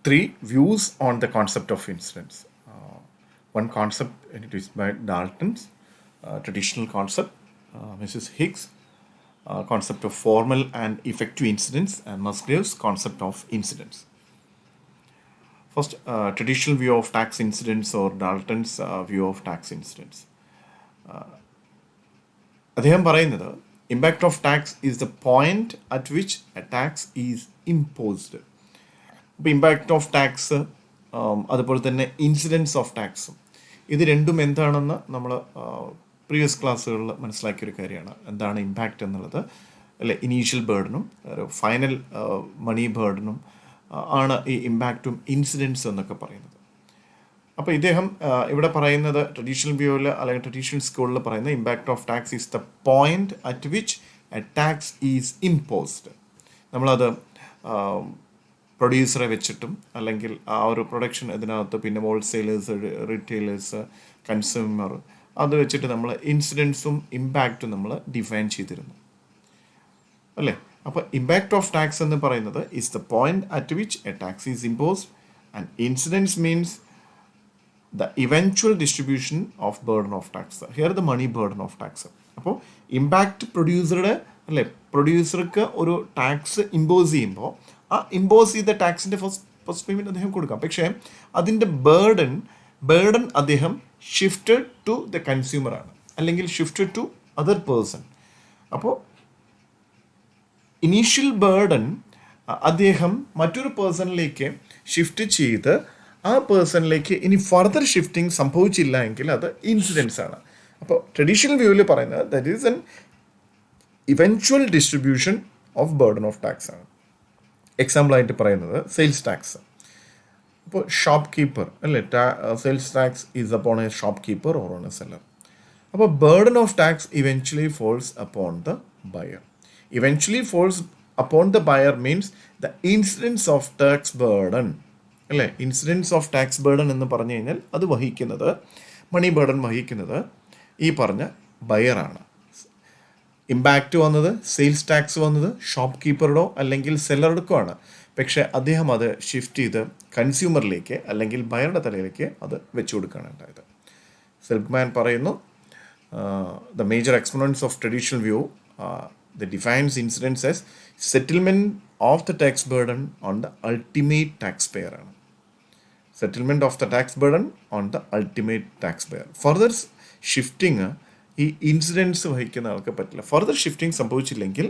three views on the concept of incidence. One concept, and it is by Dalton's traditional concept, Mrs. Higgs, concept of formal and effective incidence, and Musgrave's concept of incidence. First, traditional view of tax incidence or Dalton's view of tax incidence. അദ്ദേഹം പറയുന്നത് impact of tax is the point at which a tax is imposed. അപ്പോൾ impact of tax അതുപോലെ തന്നെ incidents of ടാക്സും ഇത് രണ്ടും എന്താണെന്ന് നമ്മൾ പ്രീവിയസ് ക്ലാസ്സുകളിൽ മനസ്സിലാക്കിയൊരു കാര്യമാണ്. എന്താണ് ഇമ്പാക്റ്റ് എന്നുള്ളത്, അല്ലെ? ഇനീഷ്യൽ ബേർഡനും ഒരു ഫൈനൽ മണി ബേർഡനും ആണ് ഈ ഇമ്പാക്റ്റും ഇൻസിഡൻസും എന്നൊക്കെ പറയുന്നത്. അപ്പോൾ ഇദ്ദേഹം ഇവിടെ പറയുന്നത് ട്രഡീഷണൽ വ്യൂവിൽ അല്ലെങ്കിൽ ട്രഡീഷണൽ സ്കൂളിൽ പറയുന്ന impact of tax is the point at which a tax is imposed. നമ്മളത് പ്രൊഡ്യൂസറെ വെച്ചിട്ടും അല്ലെങ്കിൽ ആ ഒരു പ്രൊഡക്ഷൻ ഇതിനകത്ത് പിന്നെ ഹോൾസെയിലേഴ്സ്, റീറ്റെയിലേഴ്സ്, കൺസ്യൂമർ, അത് വെച്ചിട്ട് നമ്മൾ ഇൻസിഡൻസും ഇമ്പാക്റ്റും നമ്മൾ ഡിഫൈൻ ചെയ്തിരുന്നു, അല്ലേ? അപ്പോൾ ഇമ്പാക്ട് ഓഫ് ടാക്സ് എന്ന് പറയുന്നത് is the point at which a tax is imposed and incidence means the eventual distribution of burden of tax. Here the money burden of tax. അപ്പോൾ ഇമ്പാക്റ്റ് പ്രൊഡ്യൂസറുടെ, അല്ലെ, പ്രൊഡ്യൂസർക്ക് ഒരു ടാക്സ് ഇമ്പോസ് ചെയ്യുമ്പോൾ ആ impose ചെയ്ത ടാക്സിൻ്റെ first payment അദ്ദേഹം കൊടുക്കാം. പക്ഷേ അതിൻ്റെ ബേർഡൻ അദ്ദേഹം ഷിഫ്റ്റഡ് ടു ദ കൺസ്യൂമറാണ്, അല്ലെങ്കിൽ ഷിഫ്റ്റഡ് ടു അതർ പേഴ്സൺ. അപ്പോൾ ഇനീഷ്യൽ ബേർഡൻ അദ്ദേഹം മറ്റൊരു പേഴ്സണിലേക്ക് ഷിഫ്റ്റ് ചെയ്ത് ആ പേഴ്സണിലേക്ക് ഇനി ഫർദർ ഷിഫ്റ്റിംഗ് സംഭവിച്ചില്ല എങ്കിൽ അത് ഇൻസിഡൻസ് ആണ്. അപ്പോൾ ട്രഡീഷണൽ വ്യൂവിൽ പറയുന്നത് that is an eventual distribution of burden of tax ആണ്. എക്സാമ്പിളായിട്ട് പറയുന്നത് സെയിൽസ് ടാക്സ്. അപ്പോൾ ഷോപ്പ് കീപ്പർ, അല്ലേ, sales tax is upon a shopkeeper or on a seller. അപ്പോൾ burden of tax eventually falls upon the buyer. Eventually falls upon the buyer means the incidence of tax burden, അല്ലേ? Incidence of tax burden എന്ന് പറഞ്ഞു കഴിഞ്ഞാൽ അത് വഹിക്കുന്നത്, മണി burden വഹിക്കുന്നത് ഈ പറഞ്ഞ ബയറാണ്. ഇമ്പാക്റ്റ് വന്നത്, സെയിൽസ് ടാക്സ് വന്നത് ഷോപ്പ് കീപ്പറുടോ അല്ലെങ്കിൽ സെല്ലറുടെക്കോ ആണ്. പക്ഷേ അദ്ദേഹം അത് ഷിഫ്റ്റ് ചെയ്ത് കൺസ്യൂമറിലേക്ക് അല്ലെങ്കിൽ ബയറുടെ തലയിലേക്ക് അത് വെച്ചു കൊടുക്കുകയാണ് ഉണ്ടായത്. സെൽഗ്മാൻ പറയുന്നു, the major exponents of traditional view the defines incidence as settlement of the tax burden on the ultimate taxpayer ആണ്. Settlement of the tax burden on the ultimate taxpayer. Further shifting ഈ incidence വഹിക്കുന്ന ആൾക്ക് പറ്റില്ല. Further shifting സംഭവിച്ചില്ലെങ്കിൽ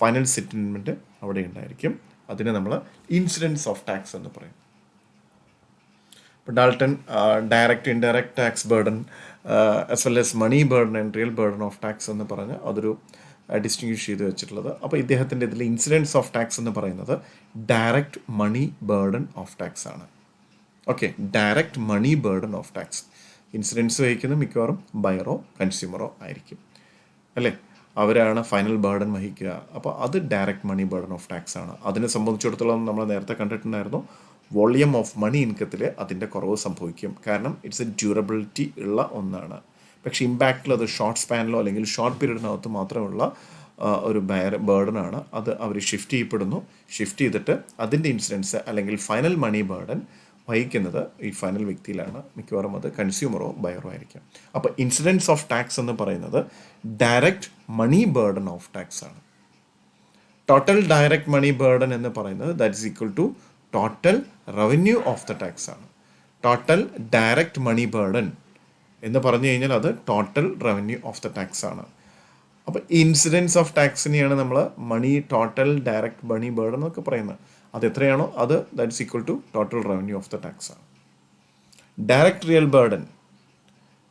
final settlement അവിടെ ഉണ്ടായിരിക്കും. അതിനെ നമ്മൾ ഇൻസിഡൻസ് ഓഫ് ടാക്സ് എന്ന് പറയും. ഇപ്പോൾ Dalton direct indirect tax burden as well as money burden and real burden of tax എന്ന് പറഞ്ഞ് അതൊരു ഡിസ്റ്റിങ്വിഷ് ചെയ്ത് വെച്ചിട്ടുള്ളത്. അപ്പോൾ ഇദ്ദേഹത്തിൻ്റെ ഇതിൽ ഇൻസിഡൻസ് ഓഫ് ടാക്സ് എന്ന് പറയുന്നത് direct money burden of tax ആണ്. Okay, direct money burden of tax. Incidence വഹിക്കുന്നത് മിക്കവാറും ബയറോ കൺസ്യൂമറോ ആയിരിക്കും, അല്ലേ? അവരാണ് ഫൈനൽ ബേർഡൻ വഹിക്കുക. അപ്പോൾ അത് direct money burden of tax ആണ്. അതിനെ സംബന്ധിച്ചിടത്തോളം നമ്മൾ നേരത്തെ കണ്ടിട്ടുണ്ടായിരുന്നു, വോളിയം ഓഫ് മണി ഇൻകത്തിൽ അതിൻ്റെ കുറവ് സംഭവിക്കും. കാരണം ഇറ്റ്സ് എ ഡ്യൂറബിലിറ്റി ഉള്ള ഒന്നാണ്. പക്ഷേ ഇമ്പാക്റ്റിൽ അത് ഷോർട്ട് സ്പാനിലോ അല്ലെങ്കിൽ ഷോർട്ട് പീരീഡിനകത്ത് മാത്രമുള്ള ഒരു ബേർഡനാണ്. അത് അവർ ഷിഫ്റ്റ് ചെയ്യപ്പെടുന്നു. ഷിഫ്റ്റ് ചെയ്തിട്ട് അതിൻ്റെ ഇൻസിഡൻസ് അല്ലെങ്കിൽ ഫൈനൽ മണി ബേർഡൻ വഹിക്കുന്നത് ഈ ഫൈനൽ വ്യക്തിയിലാണ്. മിക്കവാറും അത് കൺസ്യൂമറോ ബയറോ ആയിരിക്കും. അപ്പോൾ ഇൻസിഡൻസ് ഓഫ് ടാക്സ് എന്ന് പറയുന്നത് direct money burden of tax ആണ്. ടോട്ടൽ ഡയറക്റ്റ് മണി ബേർഡൻ എന്ന് പറയുന്നത് that is equal to total revenue of the tax ആണ്. ടോട്ടൽ ഡയറക്റ്റ് മണി ബേർഡൻ എന്ന് പറഞ്ഞു കഴിഞ്ഞാൽ അത് total revenue of the tax ആണ്. അപ്പോൾ ഇൻസിഡൻസ് ഓഫ് ടാക്സിനെയാണ് നമ്മൾ money total direct money burden എന്നൊക്കെ പറയുന്നത്. അത് എത്രയാണോ അത് that is equal to total revenue of the tax ആണ്. ഡയറക്റ്റ് റിയൽ ബേർഡൻ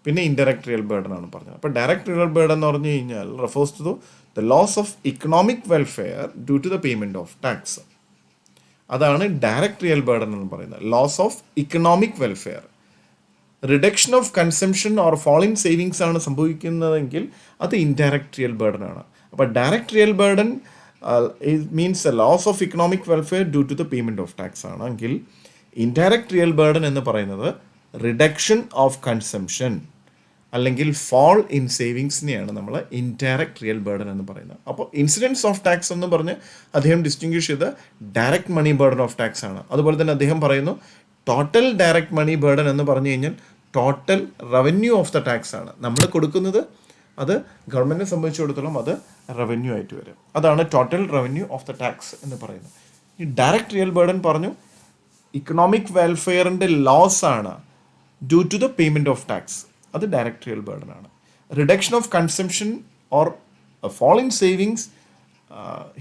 പിന്നെ ഇൻഡയറക്റ്റ് റിയൽ ബേർഡൻ ആണ് പറഞ്ഞത്. അപ്പോൾ ഡയറക്റ്റ് റിയൽ ബേർഡൻ എന്ന് പറഞ്ഞു കഴിഞ്ഞാൽ refers to the loss of economic welfare due to the payment of tax. അതാണ് direct real burden എന്ന് പറയുന്നത്. Loss of economic welfare, reduction of consumption or fall in savings ആണ് സംഭവിക്കുന്നതെങ്കിൽ അത് ഇൻഡയറക്റ്റ് റിയൽ ബേർഡൻ ആണ്. അപ്പോൾ direct real burden means a loss of economic welfare due to the payment of tax ആണെങ്കിൽ indirect real burden എന്ന് പറയുന്നത് reduction of consumption അല്ലെങ്കിൽ fall in സേവിങ്സിനെയാണ് നമ്മൾ ഇൻഡയറക്റ്റ് റിയൽ ബേർഡൻ എന്ന് പറയുന്നത്. അപ്പോൾ ഇൻസിഡൻസ് ഓഫ് ടാക്സ് എന്ന് പറഞ്ഞ് അദ്ദേഹം ഡിസ്റ്റിങ്വിഷ് ചെയ്ത് direct money burden of tax ആണ്. അതുപോലെ തന്നെ അദ്ദേഹം പറയുന്നു ടോട്ടൽ ഡയറക്റ്റ് മണി ബേർഡൻ എന്ന് പറഞ്ഞു കഴിഞ്ഞാൽ total revenue of the tax ആണ്. നമ്മൾ കൊടുക്കുന്നത് അത് ഗവൺമെൻറ്റിനെ സംബന്ധിച്ചിടത്തോളം അത് റവന്യൂ ആയിട്ട് വരും. അതാണ് total revenue of the tax എന്ന് പറയുന്നത്. ഈ ഡയറക്റ്റ് റിയൽ ബേർഡൻ പറഞ്ഞു ഇക്കണോമിക് വെൽഫെയറിൻ്റെ ലോസ് ആണ് due to the payment of tax. അത് ഡയറക്റ്റ് റിയൽ ബേർഡൻ ആണ്. Reduction of consumption or fall in savings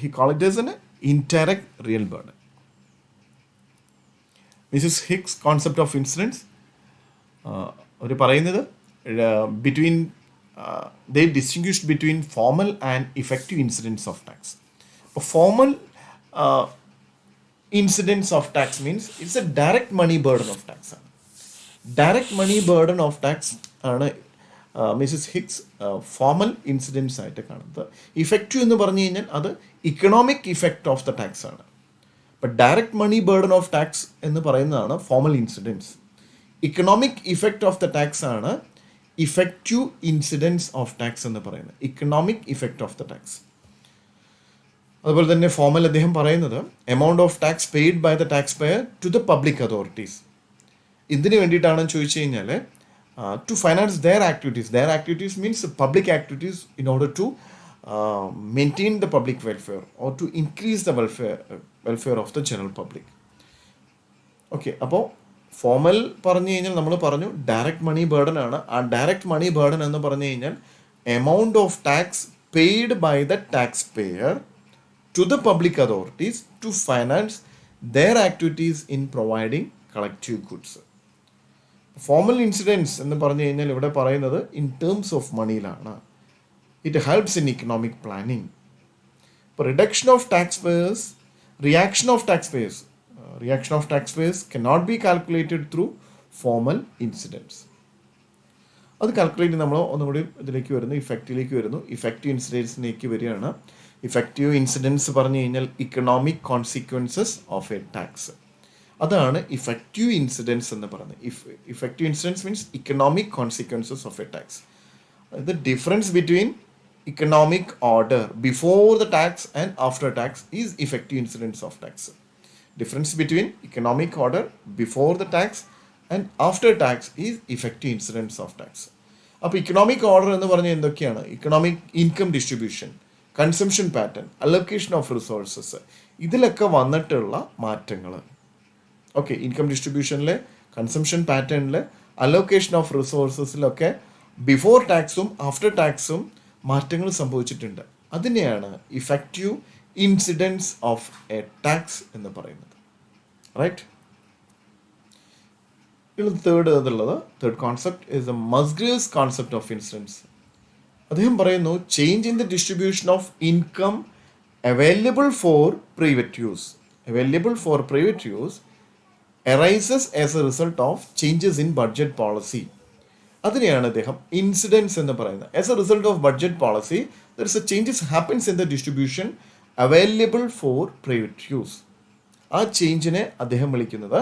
he call it as an indirect real burden. Mrs. Hicks concept of incidence അവർ പറയുന്നത് between they distinguished between formal and effective incidence of tax. A formal incidence of tax means it's a direct money burden of tax. Direct money burden of tax ആണ് Mrs Hicks formal incidence ആയിട്ട് കാണുന്നത്. Effective എന്ന് പറഞ്ഞു കഴിഞ്ഞാൽ അത് economic effect of the tax ആണ്. അപ്പം direct money burden of tax എന്ന് പറയുന്നതാണ് formal incidence. Economic effect of the tax ആണ് ഇഫക്റ്റീവ് ഇൻസിഡൻസ് ഓഫ് ടാക്സ് എന്ന് പറയുന്നത്. Economic effect of the tax. അതുപോലെ തന്നെ ഫോമൽ അദ്ദേഹം പറയുന്നത് amount of tax paid by the tax pair to the public authorities. ഇതിന് വേണ്ടിയിട്ടാണെന്ന് ചോദിച്ചു കഴിഞ്ഞാൽ to finance their activities. Their activities means public activities in order to maintain the public welfare or to increase the welfare of the general public. Okay, അപ്പോൾ formal പറഞ്ഞു കഴിഞ്ഞാൽ നമ്മൾ പറഞ്ഞു direct money burden ആണ്. ആ ഡയറക്റ്റ് മണി ബേർഡൻ എന്ന് പറഞ്ഞു കഴിഞ്ഞാൽ amount of tax paid by the tax pair to the public authorities to finance their activities in providing collective goods. Formal incidence എന്ന് പറഞ്ഞു കഴിഞ്ഞാൽ ഇവിടെ പറയുന്നത് ഇൻ ടേംസ് ഓഫ് മണിയിലാണ്. It helps in economic planning. ഇപ്പോൾ reduction of tax payers, reaction of tax payers cannot be calculated through formal incidence. അത് calculate നമ്മൾ ഒന്നുകൂടി ഇതിലേക്ക് വരുന്നു, ഇഫക്റ്റിലേക്ക് വരുന്നു. ഇഫക്റ്റീവ് ഇൻസിഡൻസിലേക്ക് വരികയാണ്. ഇഫക്റ്റീവ് ഇൻസിഡൻസ് പറഞ്ഞു കഴിഞ്ഞാൽ economic consequences of a tax. അതാണ് ഇഫക്റ്റീവ് ഇൻസിഡൻസ് എന്ന് പറയുന്നത്. Effective incidence means economic consequences of a tax. The difference between economic order before the tax and after tax is effective incidence of tax. Difference between economic order before the tax and after tax is effective incidence of tax. അപ്പോൾ economic order എന്ന് പറഞ്ഞാൽ എന്തൊക്കെയാണ്? Economic income distribution, consumption pattern, allocation of resources, ഇതിലൊക്കെ വന്നിട്ടുള്ള മാറ്റങ്ങൾ. Okay, income ഡിസ്ട്രിബ്യൂഷനിലെ, consumption പാറ്റേണിൽ, allocation of റിസോഴ്സസിലൊക്കെ ബിഫോർ ടാക്സും ആഫ്റ്റർ ടാക്സും മാറ്റങ്ങൾ സംഭവിച്ചിട്ടുണ്ട്. അതിനെയാണ് effective incidence of a tax എന്ന് പറയുന്നത്. Right. Third concept is the Musgrave's concept of incidence. അദ്ദേഹം പറയുന്നു change in the distribution of income available for private use arises as a result of changes in budget policy. അതിനെയാണ് അദ്ദേഹം incidents എന്ന് പറയുന്നത്. As a result of budget policy, there is a changes happens in the distribution available for private use. ആ ചേഞ്ചിനെ അദ്ദേഹം വിളിക്കുന്നത്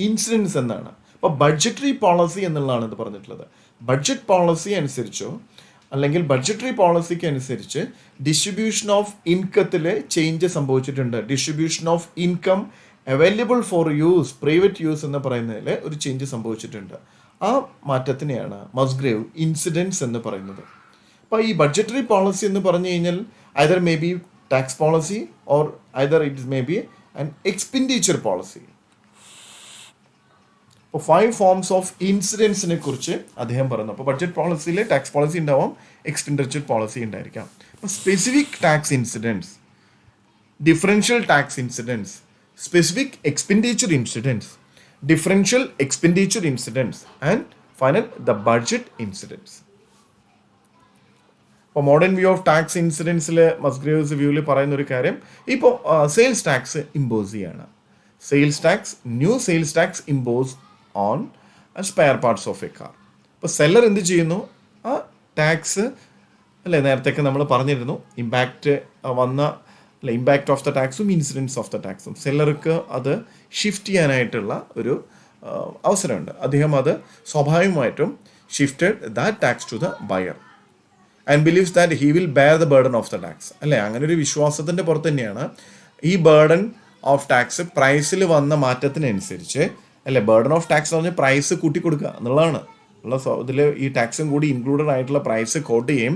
incidents എന്നാണ്. അപ്പോൾ budgetary policy എന്നുള്ളതാണ് ഇത് പറഞ്ഞിട്ടുള്ളത്. ബഡ്ജറ്റ് പോളിസി അനുസരിച്ചോ അല്ലെങ്കിൽ ബഡ്ജറ്ററി പോളിസിക്ക് അനുസരിച്ച് ഡിസ്ട്രിബ്യൂഷൻ ഓഫ് ഇൻകത്തിൽ ചേഞ്ച് സംഭവിച്ചിട്ടുണ്ട്. Distribution of income available four use, private use എന്ന് പറയുന്നതിൽ ഒരു ചേഞ്ച് സംഭവിച്ചിട്ടുണ്ട്. ആ മാറ്റത്തിനെയാണ് മസ്ഗ്രേവ് ഇൻസിഡൻസ് എന്ന് പറയുന്നത്. അപ്പോൾ ഈ ബഡ്ജറ്ററി പോളിസി എന്ന് പറഞ്ഞു കഴിഞ്ഞാൽ either may be tax policy or either it may be an expenditure policy. ഇപ്പോൾ 5 ഫോംസ് ഓഫ് ഇൻസിഡൻസിനെ കുറിച്ച് അദ്ദേഹം പറഞ്ഞു. അപ്പോൾ ബഡ്ജറ്റ് പോളിസിയിൽ ടാക്സ് പോളിസി ഉണ്ടാവാം, എക്സ്പെൻഡിച്ചർ പോളിസി ഉണ്ടായിരിക്കാം. അപ്പോൾ specific tax incidence, differential tax incidence, specific expenditure incidents, differential expenditure incidents, and final the budget incidents. ഇപ്പോൾ മോഡേൺ വ്യൂ ഓഫ് ടാക്സ് ഇൻസിഡൻസിൽ മസ്ഗ്രേവ്സ് വ്യൂവിൽ പറയുന്ന ഒരു കാര്യം, ഇപ്പോൾ സെയിൽസ് ടാക്സ് ഇമ്പോസ് ചെയ്യാണ്. New sales tax impose on spare parts of A car. ഇപ്പോൾ seller എന്ത് ചെയ്യുന്നു? ആ ടാക്സ് അല്ലേ, നേരത്തെയൊക്കെ നമ്മൾ പറഞ്ഞിരുന്നു ഇമ്പാക്റ്റ് വന്ന ഇമ്പാക്റ്റ് ഓഫ് ദ ടാക്സും ഇൻസിഡൻസ് ഓഫ് ദ ടാക്സും. സെല്ലർക്ക് അത് ഷിഫ്റ്റ് ചെയ്യാനായിട്ടുള്ള ഒരു അവസരമുണ്ട്. അദ്ദേഹം അത് സ്വാഭാവികമായിട്ടും shifted that tax to the buyer and believes that he will bear the burden of the tax. അല്ലേ, അങ്ങനെ ഒരു വിശ്വാസത്തിൻ്റെ പുറത്ത് തന്നെയാണ് ഈ ബേർഡൻ ഓഫ് ടാക്സ് പ്രൈസിൽ വന്ന മാറ്റത്തിനനുസരിച്ച്, അല്ലേ, ബേർഡൻ ഓഫ് ടാക്സ് എന്ന് പറഞ്ഞാൽ പ്രൈസ് കൂട്ടി കൊടുക്കുക എന്നുള്ളതാണ്. ഇതിൽ ഈ ടാക്സും കൂടി ഇൻക്ലൂഡഡ് ആയിട്ടുള്ള പ്രൈസ് കോട്ട് ചെയ്യും.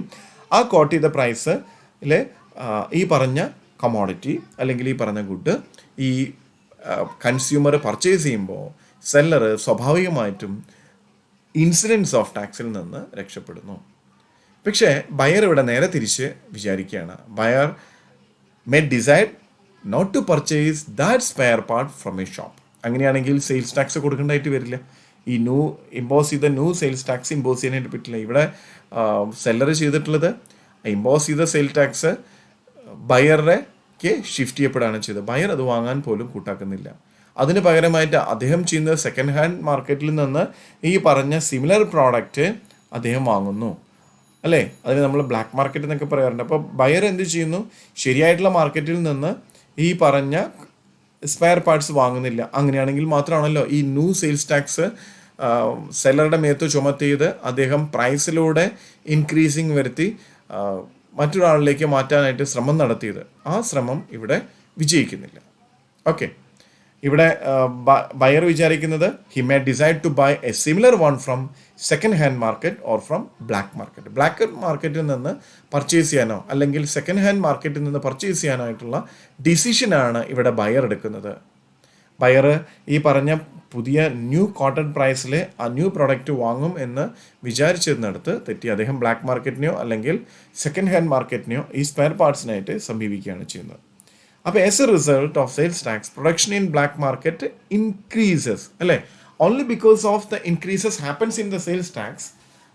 ആ കോട്ട് ചെയ്ത പ്രൈസിൽ ഈ പറഞ്ഞ കമോഡിറ്റി അല്ലെങ്കിൽ ഈ പറഞ്ഞ ഗുഡ് ഈ കൺസ്യൂമർ പർച്ചേസ് ചെയ്യുമ്പോൾ സെല്ലർ സ്വാഭാവികമായിട്ടും ഇൻസിഡൻസ് ഓഫ് ടാക്സിൽ നിന്ന് രക്ഷപ്പെടുന്നു. പക്ഷേ ബയർ ഇവിടെ നേരെ തിരിച്ച് വിചാരിക്കുകയാണ്. Buyer may decide not to purchase that spare part from a shop. അങ്ങനെയാണെങ്കിൽ സെയിൽസ് ടാക്സ് കൊടുക്കേണ്ടതായിട്ട് വരില്ല. ഈ ഇമ്പോസ് ചെയ്ത സെയിൽസ് ടാക്സ് ഇമ്പോസ് ചെയ്യാനായിട്ട് പറ്റില്ല. ഇവിടെ സെല്ലർ ചെയ്തിട്ടുള്ളത് ഇമ്പോസ് ചെയ്ത സെയിൽസ് ടാക്സ് ബയറിലേക്ക് ഷിഫ്റ്റ് ചെയ്യപ്പെടുകയാണ് ചെയ്തത്. ബയർ അത് വാങ്ങാൻ പോലും കൂട്ടാക്കുന്നില്ല. അതിന് പകരമായിട്ട് അദ്ദേഹം ചെയ്യുന്നത് സെക്കൻഡ് ഹാൻഡ് മാർക്കറ്റിൽ നിന്ന് ഈ പറഞ്ഞ സിമിലർ പ്രോഡക്റ്റ് അദ്ദേഹം വാങ്ങുന്നു, അല്ലേ. അതിന് നമ്മൾ ബ്ലാക്ക് മാർക്കറ്റ് എന്നൊക്കെ പറയാറുണ്ട്. അപ്പോൾ ബയർ എന്ത് ചെയ്യുന്നു, ശരിയായിട്ടുള്ള മാർക്കറ്റിൽ നിന്ന് ഈ പറഞ്ഞ സ്പെയർ പാർട്സ് വാങ്ങുന്നില്ല. അങ്ങനെയാണെങ്കിൽ മാത്രമാണല്ലോ ഈ സെയിൽസ് ടാക്സ് സെല്ലറുടെ മേത്ത് ചുമത്തിയത് അദ്ദേഹം പ്രൈസിലൂടെ ഇൻക്രീസിങ് വരുത്തി മറ്റൊരാളിലേക്ക് മാറ്റാനായിട്ട് ശ്രമം നടത്തിയത്. ആ ശ്രമം ഇവിടെ വിജയിക്കുന്നില്ല. ഓക്കെ, ഇവിടെ ബയർ വിചാരിക്കുന്നത് he may decide to buy a similar one from second hand market or from black market. Black മാർക്കറ്റിൽ നിന്ന് പർച്ചേസ് ചെയ്യാനോ അല്ലെങ്കിൽ സെക്കൻഡ് ഹാൻഡ് മാർക്കറ്റിൽ നിന്ന് പർച്ചേസ് ചെയ്യാനായിട്ടുള്ള ഡിസിഷനാണ് ഇവിടെ ബയർ എടുക്കുന്നത്. ബയർ ഈ പറഞ്ഞ പുതിയ കോട്ടൺ പ്രൈസിൽ ആ പ്രൊഡക്റ്റ് വാങ്ങും എന്ന് വിചാരിച്ചിരുന്നിടത്ത് തെറ്റി. അദ്ദേഹം ബ്ലാക്ക് മാർക്കറ്റിനെയോ അല്ലെങ്കിൽ സെക്കൻഡ് ഹാൻഡ് മാർക്കറ്റിനെയോ ഈ സ്പെയർ പാർട്സിനായിട്ട് സമീപിക്കുകയാണ് ചെയ്യുന്നത്. അപ്പോൾ as a result of sales tax production in black market increases, അല്ലേ. Only because of the increases happens in the sales tax,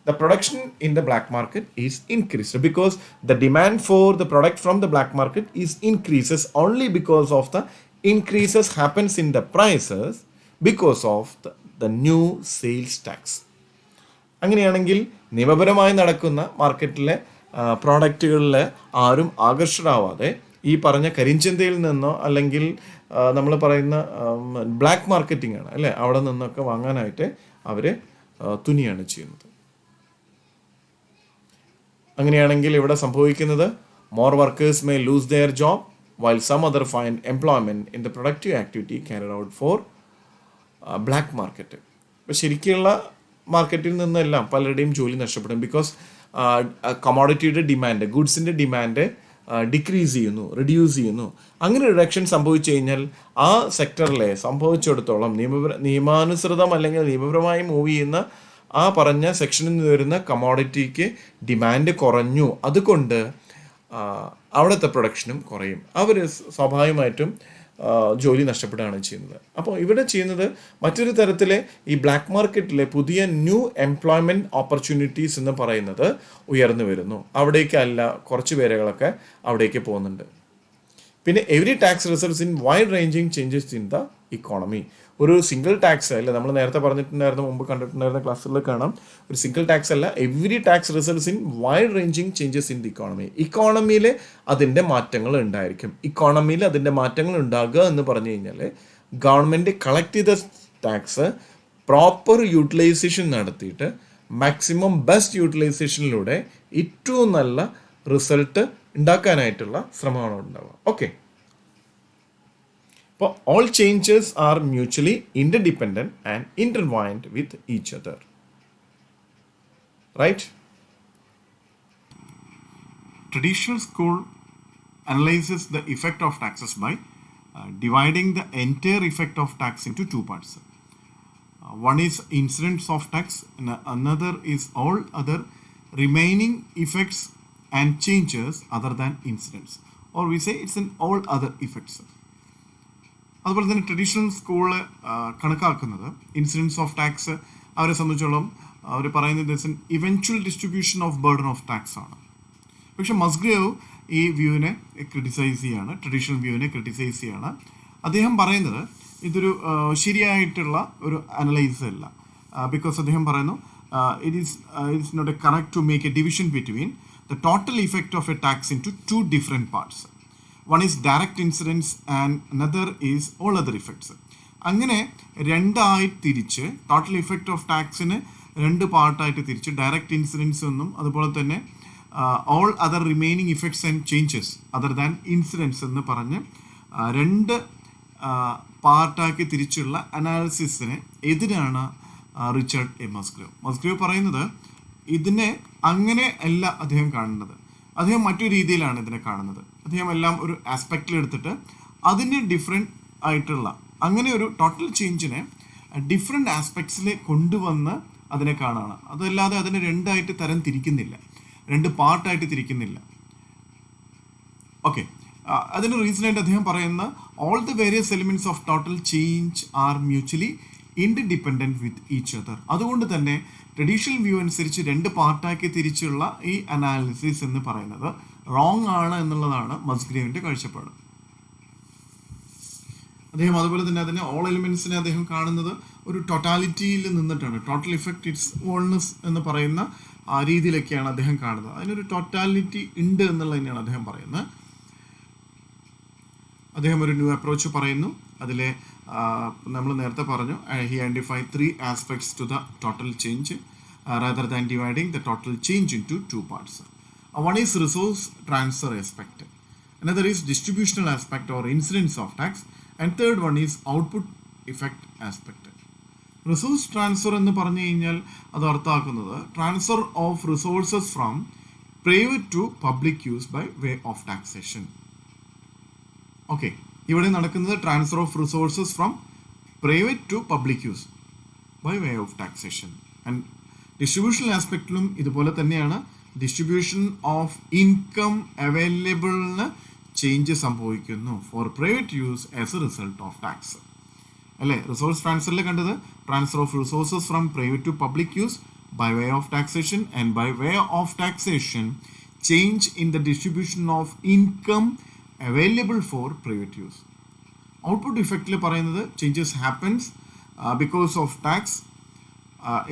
the production in the black market is increased, because the demand for the product from the black market is increases only because of the increases happens in the prices because of the new sales tax. അങ്ങനെയാണെങ്കിൽ നിയമപരമായി നടക്കുന്ന മാർക്കറ്റിലെ പ്രോഡക്റ്റുകളിൽ ആരും ആകർഷകരാവാതെ ഈ പറഞ്ഞ കരിഞ്ചന്തയിൽ നിന്നോ അല്ലെങ്കിൽ നമ്മൾ പറയുന്ന ബ്ലാക്ക് മാർക്കറ്റിംഗ് ആണ്, അല്ലേ, അവിടെ നിന്നൊക്കെ വാങ്ങാനായിട്ട് അവർ തുനിയാണ് ചെയ്യുന്നത്. അങ്ങനെയാണെങ്കിൽ ഇവിടെ സംഭവിക്കുന്നത് more workers may lose their job while some other find employment in the productive activity carried out for black market. അപ്പോൾ ശരിക്കുള്ള മാർക്കറ്റിൽ നിന്നെല്ലാം പലരുടെയും ജോലി നഷ്ടപ്പെടും. ബിക്കോസ് കമോഡിറ്റിയുടെ ഡിമാൻഡ്, ഗുഡ്സിൻ്റെ ഡിമാൻഡ് ഡിക്രീസ് ചെയ്യുന്നു, റിഡ്യൂസ് ചെയ്യുന്നു. അങ്ങനെ റിഡക്ഷൻ സംഭവിച്ചു കഴിഞ്ഞാൽ ആ സെക്ടറിലെ സംഭവിച്ചിടത്തോളം നിയമാനുസൃതം അല്ലെങ്കിൽ നിയമപരമായി മൂവ് ചെയ്യുന്ന ആ പറഞ്ഞ സെക്ഷനിൽ നിന്ന് വരുന്ന കമോഡിറ്റിക്ക് ഡിമാൻഡ് കുറഞ്ഞു. അതുകൊണ്ട് അവിടുത്തെ പ്രൊഡക്ഷനും കുറയും. അവർ സ്വാഭാവികമായിട്ടും ജോലി നഷ്ടപ്പെടുകയാണ് ചെയ്യുന്നത്. അപ്പോൾ ഇവിടെ ചെയ്യുന്നത് മറ്റൊരു തരത്തിലെ ഈ ബ്ലാക്ക് മാർക്കറ്റിലെ പുതിയ എംപ്ലോയ്മെൻറ്റ് ഓപ്പർച്യൂണിറ്റീസ് എന്ന് പറയുന്നത് ഉയർന്നു വരുന്നു. അവിടേക്കല്ല കുറച്ച് പേരുകളൊക്കെ അവിടേക്ക് പോകുന്നുണ്ട്. പിന്നെ every tax results in wide ranging changes in the economy. ഒരു സിംഗിൾ ടാക്സ് അല്ല, നമ്മൾ നേരത്തെ പറഞ്ഞിട്ടുണ്ടായിരുന്നു, മുമ്പ് കണ്ടിട്ടുണ്ടായിരുന്ന ക്ലാസ്സുകളിൽ കാണാം, ഒരു സിംഗിൾ ടാക്സ് അല്ല, every tax results in wide ranging changes in the economy. ഇക്കോണമിയിൽ അതിൻ്റെ മാറ്റങ്ങൾ ഉണ്ടായിരിക്കും. ഇക്കോണമിയിൽ അതിൻ്റെ മാറ്റങ്ങൾ ഉണ്ടാകുക എന്ന് പറഞ്ഞു കഴിഞ്ഞാൽ ഗവൺമെൻറ് കളക്ട് ചെയ്ത ടാക്സ് പ്രോപ്പർ യൂട്ടിലൈസേഷൻ നടത്തിയിട്ട് മാക്സിമം ബെസ്റ്റ് യൂട്ടിലൈസേഷനിലൂടെ ഏറ്റവും നല്ല റിസൾട്ട് ഉണ്ടാക്കാനായിട്ടുള്ള ശ്രമമാണ് ഉണ്ടാവുക. ഓക്കെ, അപ്പോൾ all changes are mutually interdependent and intertwined with each other. Right? Traditional school analyzes the effect of taxes by dividing the entire effect of tax into two parts. One is incidence of tax and another is all other remaining effects and changes other than incidence, or we say it's an all other effects. അതുപോലെ തന്നെ traditional school കണക്കാക്കുന്നത് incidents of tax അവരെ സംബന്ധിച്ചോളം അവർ പറയുന്നത് it's an eventual distribution of burden of tax ആണ്. പക്ഷെ Musgrave ഈ വ്യൂവിനെ criticise ചെയ്യാണ്, ട്രഡീഷണൽ വ്യൂവിനെ ക്രിട്ടിസൈസ് ചെയ്യാണ്. അദ്ദേഹം പറയുന്നത് ഇതൊരു ശരിയായിട്ടുള്ള ഒരു അനലൈസ് അല്ല. ബിക്കോസ് അദ്ദേഹം പറയുന്നു it's not a correct to make a division between the total effect of a tax in two different parts. One is direct incidence and another is all other effects. അങ്ങനെ രണ്ടായി തിരിച്ച് total effect of ടാക്സിന് രണ്ട് പാർട്ടായിട്ട് തിരിച്ച് direct incidents എന്നും അതുപോലെ തന്നെ all other remaining effects and changes other than incidence എന്ന് പറഞ്ഞ് രണ്ട് പാർട്ടാക്കി തിരിച്ചുള്ള അനാലിസിസിന് എതിരാണ് റിച്ചാർഡ് എ മസ്ഗ്രേവ്. മസ്ഗ്രേവ് പറയുന്നത് ഇതിനെ അങ്ങനെ അല്ല അദ്ദേഹം കാണുന്നത്, അദ്ദേഹം മറ്റൊരു രീതിയിലാണ് ഇതിനെ കാണുന്നത്. അദ്ദേഹം എല്ലാം ഒരു ആസ്പെക്റ്റിൽ എടുത്തിട്ട് അതിന് ഡിഫറെൻ്റ് ആയിട്ടുള്ള അങ്ങനെ ഒരു ടോട്ടൽ ചേഞ്ചിനെ ഡിഫറെൻ്റ് ആസ്പെക്ട്സിൽ കൊണ്ടുവന്ന് അതിനെ കാണുകയാണ്. അതല്ലാതെ അതിനെ രണ്ടായിട്ട് തരം തിരിക്കുന്നില്ല, രണ്ട് പാർട്ടായിട്ട് തിരിക്കുന്നില്ല. ഓക്കെ, അതിന് റീസണായിട്ട് അദ്ദേഹം പറയുന്ന all the various elements of total change R mutually independent with each other. അതുകൊണ്ട് തന്നെ ട്രഡീഷണൽ വ്യൂ അനുസരിച്ച് രണ്ട് പാർട്ടാക്കി തിരിച്ചുള്ള ഈ അനാലിസിസ് എന്ന് പറയുന്നത് റോങ് ആണ് എന്നുള്ളതാണ് മസ്ഗ്രേവിൻ്റെ കാഴ്ചപ്പാട്. അദ്ദേഹം അതുപോലെ തന്നെ അതിനെ ഓൾ എലിമെന്റ്സിനെ അദ്ദേഹം കാണുന്നത് ഒരു ടോട്ടാലിറ്റിയിൽ നിന്നിട്ടാണ്. ടോട്ടൽ ഇഫക്റ്റ് ഇറ്റ്സ് ഓൾനെസ് എന്ന് പറയുന്ന ആ രീതിയിലൊക്കെയാണ് അദ്ദേഹം കാണുന്നത്. അതിനൊരു ടോട്ടാലിറ്റി ഉണ്ട് എന്നുള്ളത് തന്നെയാണ് അദ്ദേഹം പറയുന്നത്. അദ്ദേഹം ഒരു ന്യൂ അപ്രോച്ച് പറയുന്നു. അതിലെ നമ്മൾ നേരത്തെ പറഞ്ഞു, he identify 3 aspects to the total change rather than dividing the total change into 2 parts. One is resource transfer aspect, another is distributional aspect or incidence of tax, and third one is output effect aspect. Resource transfer എന്ന് പറഞ്ഞു കഴിഞ്ഞാൽ അത് അർത്ഥമാക്കുന്നത് transfer of resources from private to public use by way of taxation. Okay, ഇവിടെ നടക്കുന്നത് transfer of resources from private to public use by way of taxation. And distributional ആസ്പെക്റ്റിലും ഇതുപോലെ തന്നെയാണ്. ഡിസ്ട്രിബ്യൂഷൻ ഓഫ് ഇൻകം അവൈലബിളിന് ചേഞ്ച് സംഭവിക്കുന്നു for private use as a result of tax. അല്ലേ, resource ട്രാൻസ്ഫറിൽ കണ്ടത് transfer of resources from private to public use by way of taxation, and by way of taxation change in the distribution of income available for private use. Output ഇഫക്റ്റിൽ പറയുന്നത് changes happens because of tax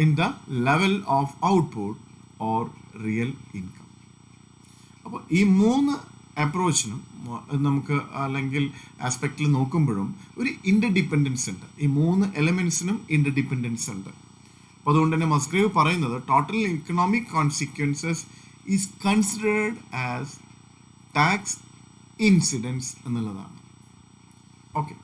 in the level of output or real income. അപ്പോൾ ഈ 3 അപ്രോച്ചിനും നമുക്ക് അല്ലെങ്കിൽ ആസ്പെക്റ്റിൽ നോക്കുമ്പോഴും ഒരു interdependence ഉണ്ട്. ഈ 3 എലമെൻസിനും ഇൻ്റർഡിപ്പെൻഡൻസ് ഉണ്ട്. അപ്പോൾ അതുകൊണ്ട് തന്നെ മസ്ഗ്രേവ് പറയുന്നത് total economic consequences is considered as tax incidence എന്നുള്ളതാണ്. ഓക്കെ,